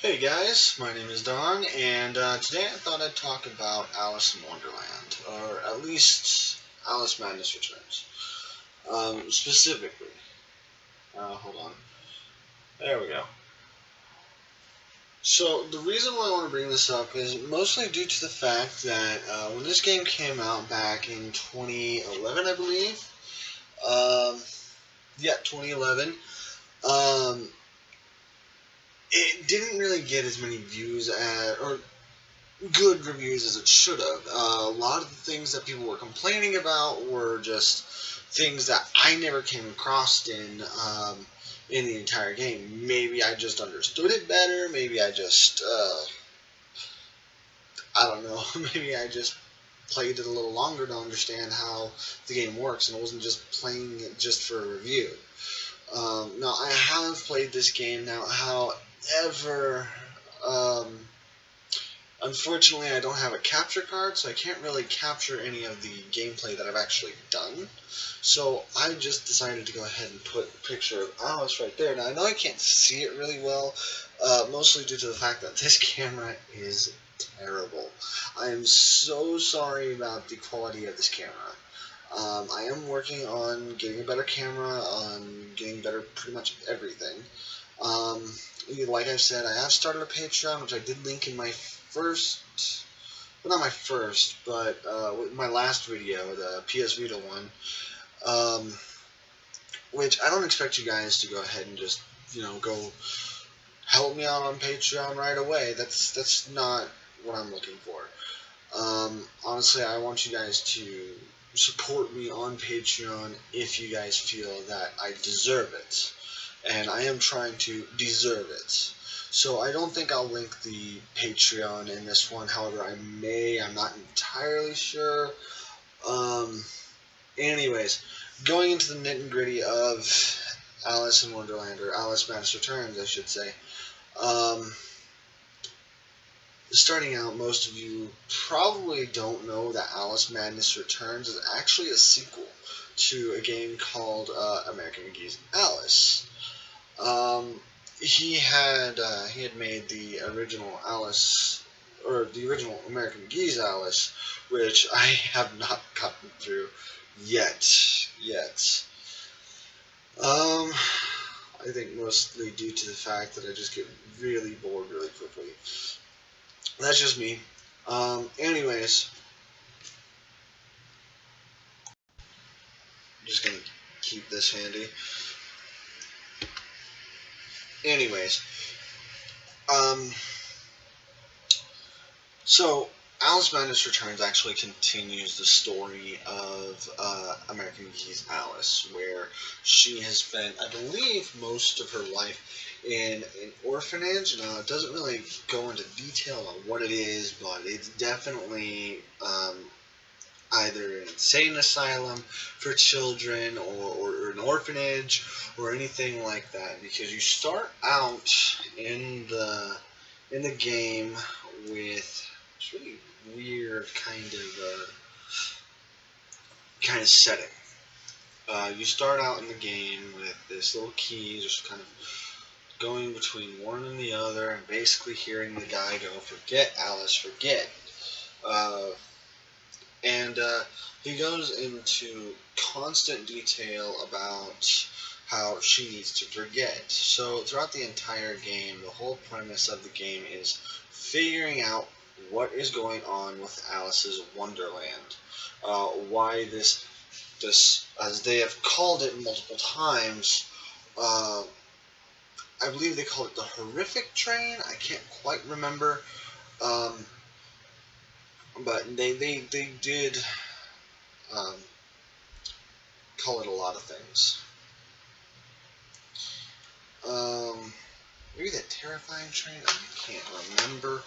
Hey guys, my name is Don, and today I thought I'd talk about Alice in Wonderland, or at least Alice Madness Returns. Specifically, hold on. There we go. So the reason why I want to bring this up is mostly due to the fact that when this game came out back in 2011, I believe. Um, yeah, 2011. Um, it didn't really get as many views or good reviews as it should have. A lot of the things that people were complaining about were just things that I never came across in the entire game. Maybe I just understood it better. Maybe I just I don't know. Maybe I just played it a little longer to understand how the game works, and I wasn't just playing it just for a review. Now I have played this game now. However, um, unfortunately, I don't have a capture card, so I can't really capture any of the gameplay that I've actually done. So I just decided to go ahead and put a picture of Alice right there. Now, I know I can't see it really well, mostly due to the fact that this camera is terrible. I am so sorry about the quality of this camera. I am working on getting a better camera, on getting better pretty much everything. Um, like I said, I have started a Patreon, which I did link in my first, well, not my first, but my last video, the PS Vita one, um, which I don't expect you guys to go ahead and just, go help me out on Patreon right away. That's not what I'm looking for. Honestly, I want you guys to support me on Patreon if you guys feel that I deserve it. And I am trying to deserve it. So I don't think I'll link the Patreon in this one. However, I may. I'm not entirely sure. Um, anyways, going into the nitty gritty of Alice in Wonderland, or Alice Madness Returns, I should say. Um, Starting out, most of you probably don't know that Alice Madness Returns is actually a sequel to a game called American McGee's Alice. Um, he had made the original Alice, or the original American McGee's Alice, which I have not gotten through yet. Um, I think mostly due to the fact that I just get really bored really quickly. That's just me. Anyways, I'm just gonna keep this handy. Anyways, um, so Alice Madness Returns actually continues the story of American McGee's Alice, where she has spent, I believe, most of her life in an orphanage. Now, it doesn't really go into detail on what it is, but it's definitely either an insane asylum for children or an orphanage or anything like that, because you start out in the game with this really weird kind of setting. You start out in the game with this little key, just kind of going between one and the other, and basically hearing the guy go, "Forget Alice, forget." Uh, and he goes into constant detail about how she needs to forget. So throughout the entire game, the whole premise of the game is figuring out what is going on with Alice's Wonderland. Why this, as they have called it multiple times, I believe they called it the horrific train. I can't quite remember. Um, but they did um, call it a lot of things. Maybe that terrifying train? I can't remember.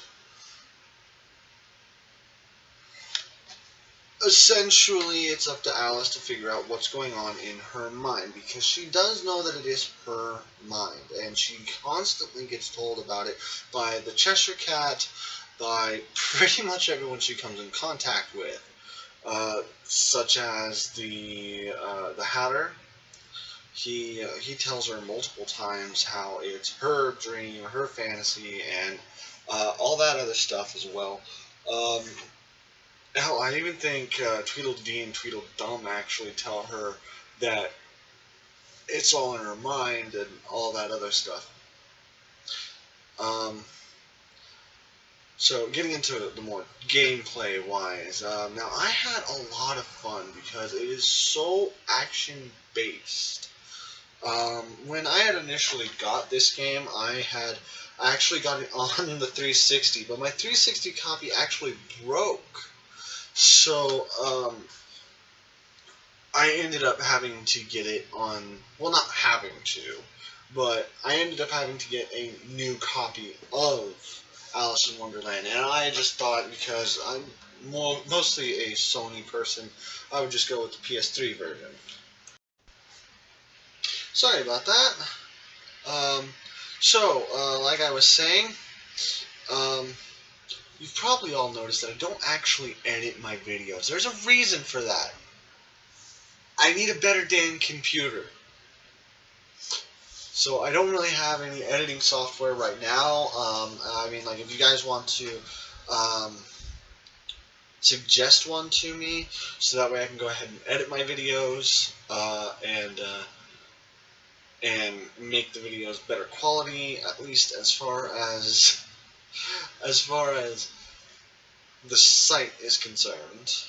Essentially, it's up to Alice to figure out what's going on in her mind, because she does know that it is her mind, and she constantly gets told about it by the Cheshire Cat, by pretty much everyone she comes in contact with, such as the Hatter. he tells her multiple times how it's her dream, her fantasy, and all that other stuff as well. Um, Hell, I even think Tweedledee and Tweedledum actually tell her that it's all in her mind and all that other stuff. Um, so getting into the more gameplay wise, now I had a lot of fun because it is so action based. When I had initially got this game, I actually got it on the 360, but my 360 copy actually broke. So I ended up having to get it on, well, not having to, but I ended up having to get a new copy of Alice in Wonderland, and I just thought, because I'm mostly a Sony person, I would just go with the PS3 version. Sorry about that. Like I was saying, um, you've probably all noticed that I don't actually edit my videos. There's a reason for that. I need a better damn computer. So I don't really have any editing software right now. I mean, like, if you guys want to suggest one to me, so that way I can go ahead and edit my videos and make the videos better quality, at least as far as the site is concerned.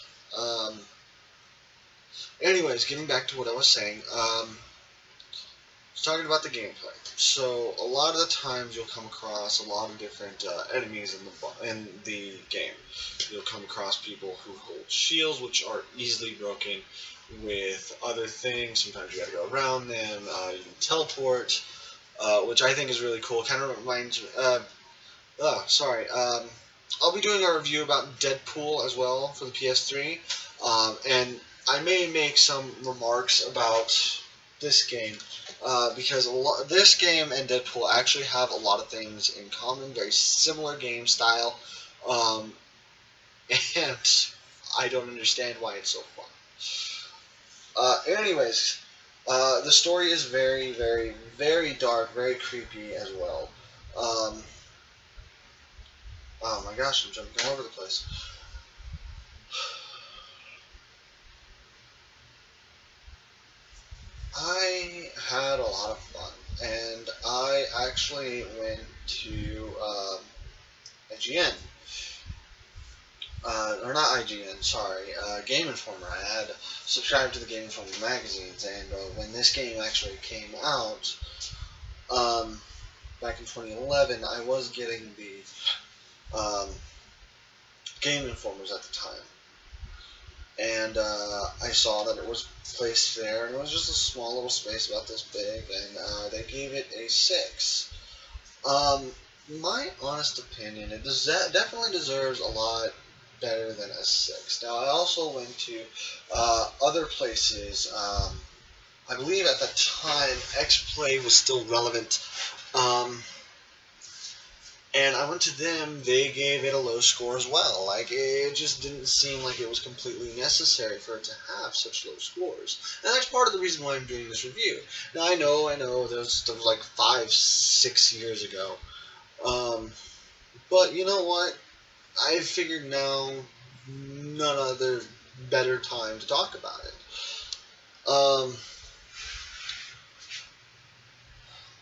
Anyways, getting back to what I was saying. Talking about the gameplay. So a lot of the times you'll come across a lot of different enemies in the game. You'll come across people who hold shields, which are easily broken with other things. Sometimes you gotta go around them. You can teleport, which I think is really cool. Kind of reminds me. I'll be doing a review about Deadpool as well for the PS3, and I may make some remarks about this game. Because this game and Deadpool actually have a lot of things in common, very similar game style, and I don't understand why it's so fun. Anyways, the story is very, very, very dark, very creepy as well. Oh my gosh, I'm jumping all over the place. I had a lot of fun, and I actually went to IGN, or not IGN, sorry, Game Informer. I had subscribed to the Game Informer magazines, and when this game actually came out, back in 2011, I was getting the Game Informers at the time. And I saw that it was placed there, and it was just a small little space about this big, and they gave it a 6. My honest opinion, it definitely deserves a lot better than a 6. Now, I also went to other places. I believe at the time, X-Play was still relevant. And I went to them, they gave it a low score as well. Like, it just didn't seem like it was completely necessary for it to have such low scores. And that's part of the reason why I'm doing this review. Now, I know, that was like 5-6 years ago. But you know what? I figured now none other better time to talk about it.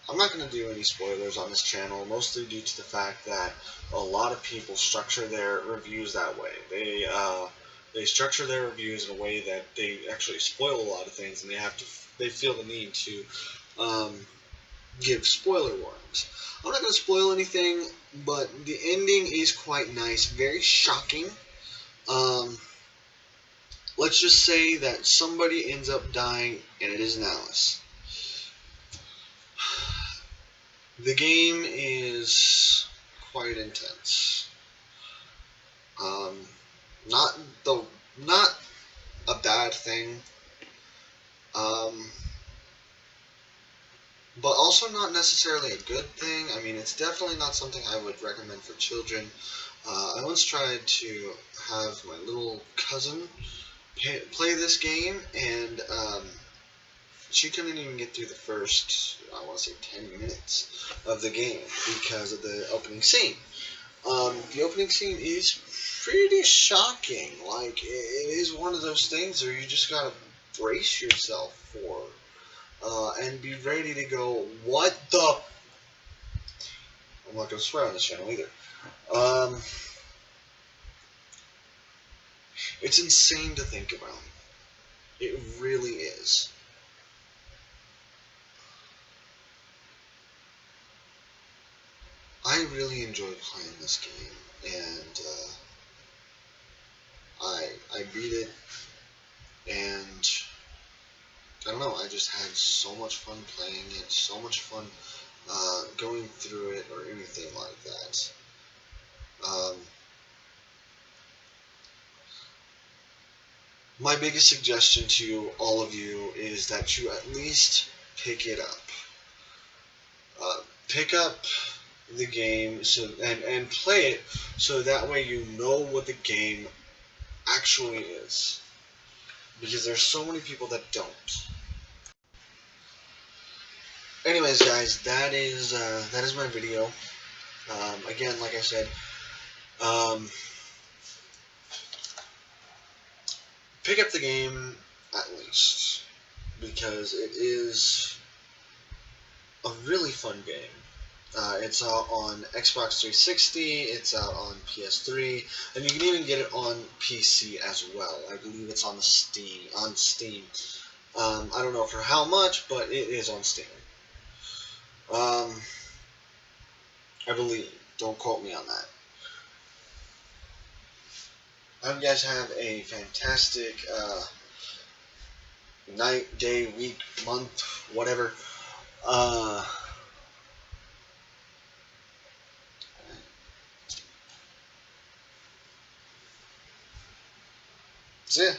I'm not going to do any spoilers on this channel, mostly due to the fact that a lot of people structure their reviews that way. They structure their reviews in a way that they actually spoil a lot of things, and they feel the need to give spoiler warnings. I'm not going to spoil anything, but the ending is quite nice, very shocking. Let's just say that somebody ends up dying, and it isn't Alice. The game is quite intense. Not a bad thing. But also not necessarily a good thing. I mean, it's definitely not something I would recommend for children. I once tried to have my little cousin play this game, and she couldn't even get through the first, I want to say, 10 minutes of the game because of the opening scene. The opening scene is pretty shocking. Like, it is one of those things where you just gotta brace yourself for, and be ready to go, what the? I'm not gonna swear on this channel either. It's insane to think about. It really is. I really enjoyed playing this game, and I beat it, and I don't know. I just had so much fun playing it, so much fun going through it, or anything like that. Um, my biggest suggestion to all of you is that you at least pick it up. Pick up the game and play it so that way you know what the game actually is. Because there's so many people that don't. Anyways, guys, that is my video. Again, like I said, um, pick up the game at least because it is a really fun game. It's out on Xbox 360, it's out on PS3, and you can even get it on PC as well. I believe it's on Steam. I don't know for how much, but it is on Steam. I believe. Don't quote me on that. I hope you guys have a fantastic night, day, week, month, whatever. See ya.